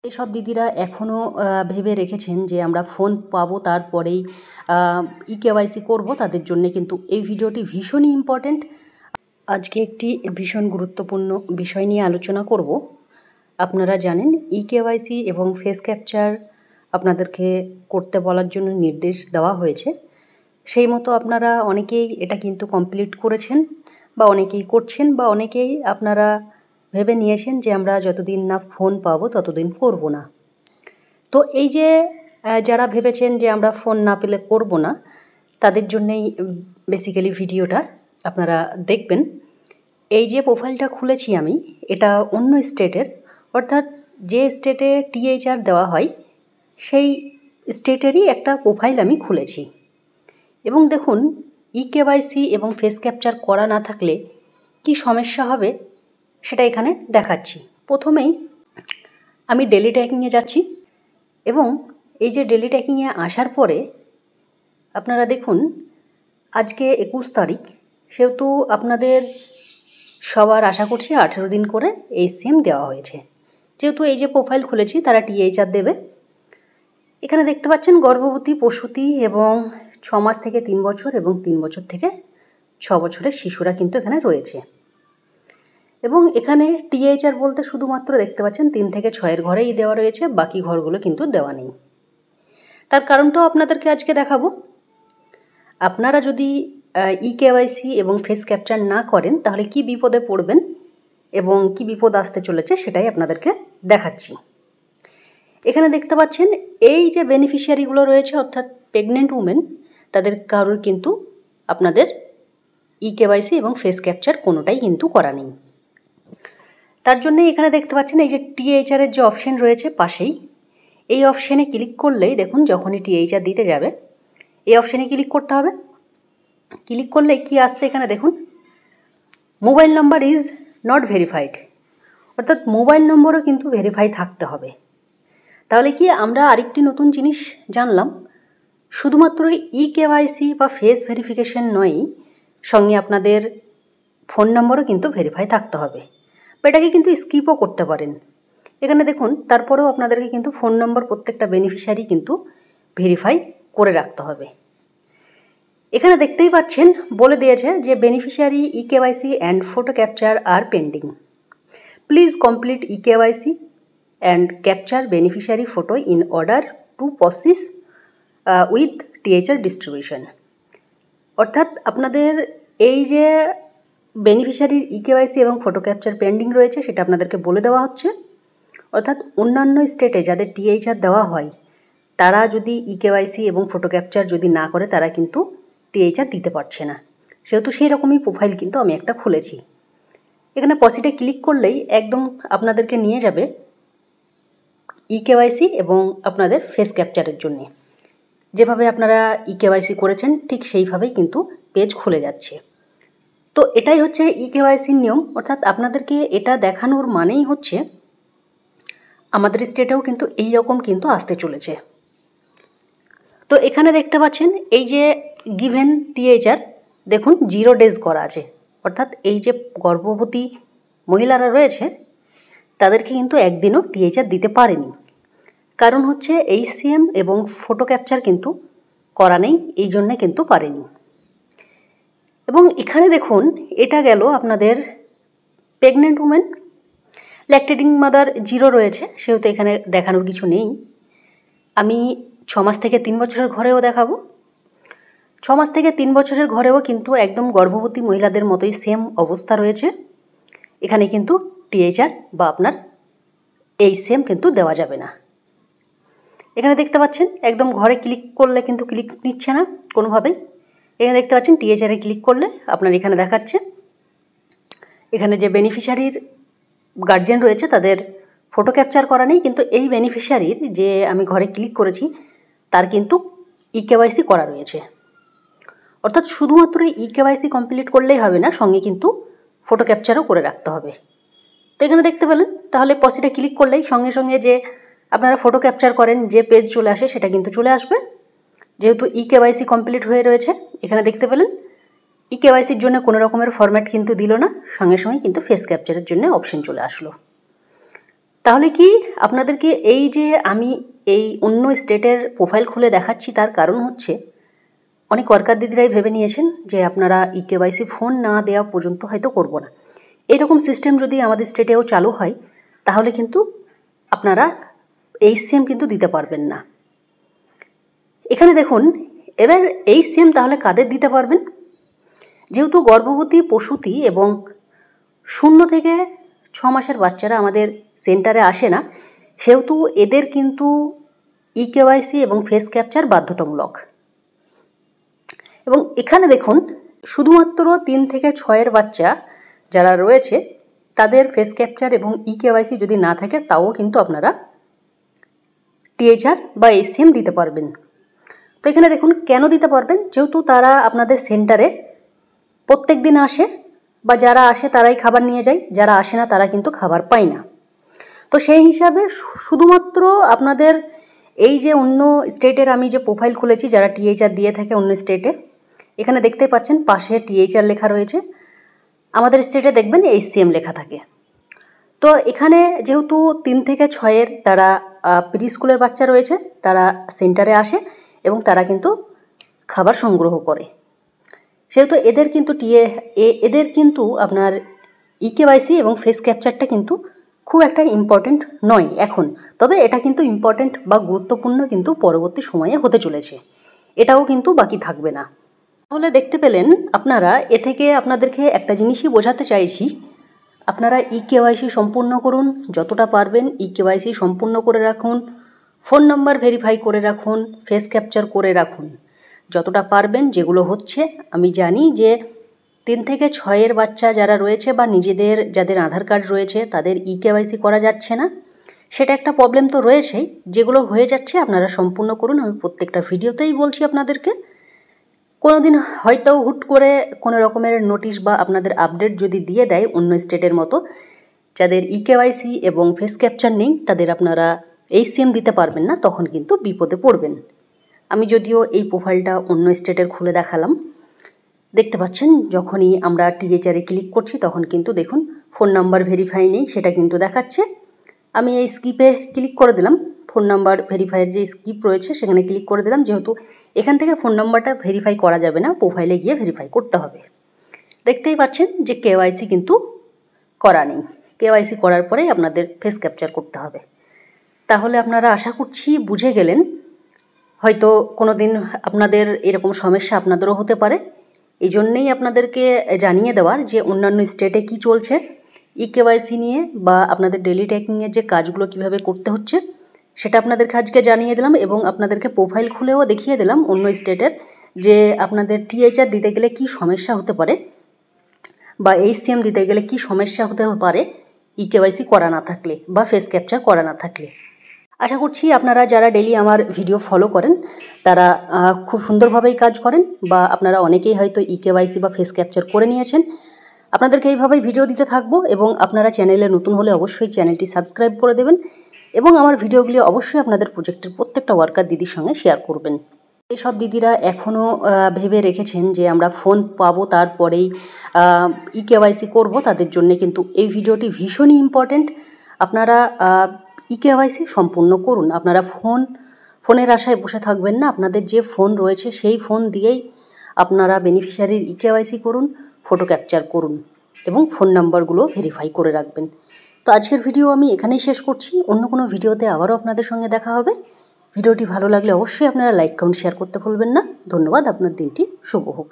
এসব দিদিরা এখনও ভেবে রেখেছেন যে আমরা ফোন পাবো তারপরেই ইকেওয়াইসি করব, তাদের জন্য কিন্তু এই ভিডিওটি ভীষণই ইম্পর্ট্যান্ট। আজকে একটি ভীষণ গুরুত্বপূর্ণ বিষয় নিয়ে আলোচনা করব। আপনারা জানেন ইকেওয়াইসি এবং ফেস ক্যাপচার আপনাদেরকে করতে বলার জন্য নির্দেশ দেওয়া হয়েছে। সেই মতো আপনারা অনেকেই এটা কিন্তু কমপ্লিট করেছেন বা অনেকেই করছেন বা অনেকেই আপনারা ভেবে নিয়েছেন যে আমরা যতদিন না ফোন পাবো ততদিন করব না। তো এই যে যারা ভেবেছেন যে আমরা ফোন না পেলে করব না, তাদের জন্যই বেসিক্যালি ভিডিওটা আপনারা দেখবেন। এই যে প্রোফাইলটা খুলেছি আমি, এটা অন্য স্টেটের, অর্থাৎ যে স্টেটে টিএইচআর দেওয়া হয় সেই স্টেটেরই একটা প্রোফাইল আমি খুলেছি। এবং দেখুন, ইকেওয়াইসি এবং ফেস ক্যাপচার করা না থাকলে কি সমস্যা হবে সেটা এখানে দেখাচ্ছি। প্রথমেই আমি ডেলি ট্র্যাকিংয়ে যাচ্ছি এবং এই যে ডেলি ট্র্যাকিংয়ে আসার পরে আপনারা দেখুন, আজকে 21 তারিখ, সেহেতু আপনাদের সবার আশা করছি 18 দিন করে এই সিম দেওয়া হয়েছে। যেহেতু এই যে প্রোফাইল খুলেছি তারা টিএইচআর দেবে। এখানে দেখতে পাচ্ছেন গর্ভবতী, প্রসূতি এবং 6 মাস থেকে 3 বছর এবং 3 বছর থেকে 6 বছরের শিশুরা কিন্তু এখানে রয়েছে। এবং এখানে টিএইচআর বলতে শুধুমাত্র দেখতে পাচ্ছেন 3 থেকে 6-এর ঘরেই দেওয়া রয়েছে, বাকি ঘরগুলো কিন্তু দেওয়া নেই। তার কারণটাও আপনাদেরকে আজকে দেখাবো। আপনারা যদি ইকেওয়াইসি এবং ফেস ক্যাপচার না করেন তাহলে কি বিপদে পড়বেন এবং কি বিপদ আসতে চলেছে সেটাই আপনাদেরকে দেখাচ্ছি। এখানে দেখতে পাচ্ছেন এই যে বেনিফিশিয়ারিগুলো রয়েছে, অর্থাৎ প্রেগনেন্ট উমেন, তাদের কারোর কিন্তু আপনাদের ইকেওয়াইসি এবং ফেস ক্যাপচার কোনোটাই কিন্তু করা নেই। তার জন্য এখানে দেখতে পাচ্ছেন এই যে টিএইচআরের যে অপশন রয়েছে পাশেই, এই অপশানে ক্লিক করলেই দেখুন, যখনই টিএইচআর দিতে যাবে এই অপশানে ক্লিক করতে হবে। ক্লিক করলে কি আসছে এখানে দেখুন, mobile number is not verified, অর্থাৎ মোবাইল নম্বরও কিন্তু ভেরিফাই থাকতে হবে। তাহলে কি আমরা আরেকটি নতুন জিনিস জানলাম, শুধুমাত্র ইকেওয়াইসি বা ফেস ভেরিফিকেশন নয়, সঙ্গে আপনাদের ফোন নম্বরও কিন্তু ভেরিফাই থাকতে হবে, বা এটাকে কিন্তু স্কিপও করতে পারেন। এখানে দেখুন, তারপরেও আপনাদেরকে কিন্তু ফোন নম্বর প্রত্যেকটা বেনিফিশিয়ারি কিন্তু ভেরিফাই করে রাখতে হবে। এখানে দেখতেই পাচ্ছেন বলে দিয়েছে যে beneficiary eKYC and photo capture are pending, please complete eKYC and capture beneficiary photo in order to process with THR distribution. অর্থাৎ আপনাদের এই যে বেনিফিশিয়ারির ইকেওয়াইসি এবং ফটো ক্যাপচার পেন্ডিং রয়েছে সেটা আপনাদেরকে বলে দেওয়া হচ্ছে। অর্থাৎ অন্যান্য স্টেটে যাদের টিএইচআর দেওয়া হয় তারা যদি ইকেওয়াইসি এবং ফটো ক্যাপচার যদি না করে তারা কিন্তু টিএইচআর দিতে পারছে না। সেহেতু সেই রকমই প্রোফাইল কিন্তু আমি একটা খুলেছি। এখানে পসিটে ক্লিক করলেই একদম আপনাদেরকে নিয়ে যাবে ইকেওয়াইসি এবং আপনাদের ফেস ক্যাপচারের জন্য। যেভাবে আপনারা ইকেওয়াইসি করেছেন ঠিক সেইভাবেই কিন্তু পেজ খুলে যাচ্ছে। তো এটাই হচ্ছে ইকেওয়াইসির নিয়ম, অর্থাৎ আপনাদেরকে এটা দেখানোর মানেই হচ্ছে আমাদের স্টেটেও কিন্তু এই রকম কিন্তু আসতে চলেছে। তো এখানে দেখতে পাচ্ছেন এই যে গিভেন টিএইচআর, দেখুন 0 ডেজ করা আছে, অর্থাৎ এই যে গর্ভবতী মহিলারা রয়েছে তাদেরকে কিন্তু একদিনও টিএইচআর দিতে পারেনি। কারণ হচ্ছে এই সিএম এবং ফটো ক্যাপচার কিন্তু করা নেই, এই জন্যে কিন্তু পারেনি। এবং এখানে দেখুন, এটা গেল আপনাদের প্রেগনেন্ট উমেন, ল্যাকটেটিং মাদার 0 রয়েছে, সেহেতু এখানে দেখানোর কিছু নেই। আমি 6 মাস থেকে 3 বছরের ঘরেও দেখাবো। 6 মাস থেকে 3 বছরের ঘরেও কিন্তু একদম গর্ভবতী মহিলাদের মতোই সেম অবস্থা রয়েছে। এখানে কিন্তু টিএইচআর বা আপনার এই সেম কিন্তু দেওয়া যাবে না। এখানে দেখতে পাচ্ছেন একদম ঘরে ক্লিক করলে কিন্তু ক্লিক নিচ্ছে না কোনোভাবেই। এখানে দেখতে পাচ্ছেন টিএইচআরে ক্লিক করলে আপনার এখানে দেখাচ্ছে এখানে যে বেনিফিশিয়ারির গার্জিয়ান রয়েছে তাদের ফটো ক্যাপচার করা নেই, কিন্তু এই বেনিফিশিয়ারির যে আমি ঘরে ক্লিক করেছি তার কিন্তু ইকেওয়াইসি করা রয়েছে। অর্থাৎ শুধুমাত্র ইকেওয়াইসি কমপ্লিট করলেই হবে না, সঙ্গে কিন্তু ফটো ক্যাপচারও করে রাখতে হবে। তো এখানে দেখতে পেলেন, তাহলে পসিটে ক্লিক করলেই সঙ্গে সঙ্গে যে আপনারা ফটো ক্যাপচার করেন যে পেজ চলে আসে সেটা কিন্তু চলে আসবে। যেহেতু ইকেওয়াইসি কমপ্লিট হয়ে রয়েছে, এখানে দেখতে পেলেন ইকেওয়াইসির জন্য কোনো রকমের ফরম্যাট কিন্তু দিল না, সঙ্গে সঙ্গে কিন্তু ফেস ক্যাপচারের জন্য অপশন চলে আসলো। তাহলে কি আপনাদেরকে এই যে আমি এই অন্য স্টেটের প্রোফাইল খুলে দেখাচ্ছি, তার কারণ হচ্ছে অনেক ওয়ার্কার দিদিরাই ভেবে নিয়েছেন যে আপনারা ইকেওয়াইসি ফোন না দেওয়া পর্যন্ত হয়তো করব না। এরকম সিস্টেম যদি আমাদের স্টেটেও চালু হয় তাহলে কিন্তু আপনারা HCM কিন্তু দিতে পারবেন না। এখানে দেখুন, এবার HCM তাহলে কাদের দিতে পারবেন? যেহেতু গর্ভবতী, প্রসূতি এবং 0 থেকে 6 মাসের বাচ্চারা আমাদের সেন্টারে আসে না, সেহেতু এদের কিন্তু ইকেওয়াইসি এবং ফেস ক্যাপচার বাধ্যতামূলক। এবং এখানে দেখুন, শুধুমাত্র 3 থেকে 6 বাচ্চা যারা রয়েছে তাদের ফেস ক্যাপচার এবং ইকেওয়াইসি যদি না থাকে তাও কিন্তু আপনারা THR বা HCM দিতে পারবেন। তো এখানে দেখুন কেন দিতে পারবেন, যেহেতু তারা আপনাদের সেন্টারে প্রত্যেক দিন আসে, বা যারা আসে তারাই খাবার নিয়ে যায়, যারা আসে না তারা কিন্তু খাবার পায় না। তো সেই হিসাবে শুধুমাত্র আপনাদের এই যে অন্য স্টেটের আমি যে প্রোফাইল খুলেছি যারা THR দিয়ে থাকে অন্য স্টেটে, এখানে দেখতে পাচ্ছেন পাশে THR লেখা রয়েছে, আমাদের স্টেটে দেখবেন HCM লেখা থাকে। তো এখানে যেহেতু 3 থেকে 6 তারা প্রি স্কুলের বাচ্চা রয়েছে, তারা সেন্টারে আসে এবং তারা কিন্তু খাবার সংগ্রহ করে, সেহেতু এদের কিন্তু আপনার ইকেওয়াইসি এবং ফেস ক্যাপচারটা কিন্তু খুব একটা ইম্পর্টেন্ট নয় এখন, তবে এটা কিন্তু ইম্পর্টেন্ট বা গুরুত্বপূর্ণ কিন্তু পরবর্তী সময়ে হতে চলেছে, এটাও কিন্তু বাকি থাকবে না। তাহলে দেখতে পেলেন আপনারা, এ থেকে আপনাদেরকে একটা জিনিসই বোঝাতে চাইছি, আপনারা ইকেওয়াইসি সম্পূর্ণ করুন, যতটা পারবেন ইকেওয়াইসি সম্পূর্ণ করে রাখুন, ফোন নাম্বার ভেরিফাই করে রাখুন, ফেস ক্যাপচার করে রাখুন, যতটা পারবেন। যেগুলো হচ্ছে আমি জানি যে 3 থেকে 6 বাচ্চা যারা রয়েছে বা নিজেদের যাদের আধার কার্ড রয়েছে তাদের ইকেওয়াইসি করা যাচ্ছে না, সেটা একটা প্রবলেম তো রয়েছেই। যেগুলো হয়ে যাচ্ছে আপনারা সম্পূর্ণ করুন, আমি প্রত্যেকটা ভিডিওতেই বলছি আপনাদেরকে। কোনো দিন হয়তো হুট করে কোনো রকমের নোটিশ বা আপনাদের আপডেট যদি দিয়ে দেয় অন্য স্টেটের মতো, যাদের ইকেওয়াইসি এবং ফেস ক্যাপচার নেই তাদের আপনারা HCM দিতে পারবেন না, তখন কিন্তু বিপদে পড়বেন। আমি যদিও এই প্রোফাইলটা অন্য স্টেটের খুলে দেখালাম, দেখতে পাচ্ছেন যখনই আমরা THR-এ ক্লিক করছি তখন কিন্তু দেখুন ফোন নাম্বার ভেরিফাই নেই সেটা কিন্তু দেখাচ্ছে। আমি এই স্কিপে ক্লিক করে দিলাম, ফোন নাম্বার ভেরিফাইয়ের যে স্কিপ রয়েছে সেখানে ক্লিক করে দিলাম, যেহেতু এখান থেকে ফোন নাম্বারটা ভেরিফাই করা যাবে না, প্রোফাইলে গিয়ে ভেরিফাই করতে হবে। দেখতেই পাচ্ছেন যে KYC কিন্তু করা নেই, KYC করার পরেই আপনাদের ফেস ক্যাপচার করতে হবে। তাহলে আপনারা আশা করছি বুঝে গেলেন। হয়তো কোনো দিন আপনাদের এরকম সমস্যা আপনাদেরও হতে পারে, এই জন্যেই আপনাদেরকে জানিয়ে দেওয়ার যে অন্যান্য স্টেটে কি চলছে ইকেওয়াইসি নিয়ে, বা আপনাদের ডেলি ট্র্যাকিংয়ের যে কাজগুলো কিভাবে করতে হচ্ছে সেটা আপনাদেরকে আজকে জানিয়ে দিলাম, এবং আপনাদেরকে প্রোফাইল খুলেও দেখিয়ে দিলাম অন্য স্টেটের যে আপনাদের THR দিতে গেলে কি সমস্যা হতে পারে, বা HCM দিতে গেলে কি সমস্যা হতে পারে ইকেওয়াইসি করা না থাকলে বা ফেস ক্যাপচার করা না থাকলে। আশা করছি আপনারা যারা ডেলি আমার ভিডিও ফলো করেন তারা খুব সুন্দরভাবেই কাজ করেন, বা আপনারা অনেকেই হয়তো ইকেওয়াইসি বা ফেস ক্যাপচার করে নিয়েছেন। আপনাদেরকে এইভাবেই ভিডিও দিতে থাকবো, এবং আপনারা চ্যানেলে নতুন হলে অবশ্যই চ্যানেলটি সাবস্ক্রাইব করে দেবেন, এবং আমার ভিডিওগুলি অবশ্যই আপনাদের প্রজেক্টের প্রত্যেকটা ওয়ার্কার দিদির সঙ্গে শেয়ার করবেন। এইসব দিদিরা এখনও ভেবে রেখেছেন যে আমরা ফোন পাবো তারপরেই ইকেওয়াইসি করব, তাদের জন্য কিন্তু এই ভিডিওটি ভীষণই ইম্পর্টেন্ট। আপনারা ইকেওয়াইসি সম্পূর্ণ করুন, আপনারা ফোনের আশায় বসে থাকবেন না, আপনাদের যে ফোন রয়েছে সেই ফোন দিয়েই আপনারা বেনিফিশিয়ারির ইকেওয়াইসি করুন, ফটো ক্যাপচার করুন, এবং ফোন নাম্বারগুলো ভেরিফাই করে রাখবেন। তো আজকের ভিডিও আমি এখানেই শেষ করছি, অন্য কোনো ভিডিওতে আবারও আপনাদের সঙ্গে দেখা হবে। ভিডিওটি ভালো লাগলে অবশ্যই আপনারা লাইক, কমেন্ট, শেয়ার করতে ভুলবেন না। ধন্যবাদ, আপনার দিনটি শুভ হোক।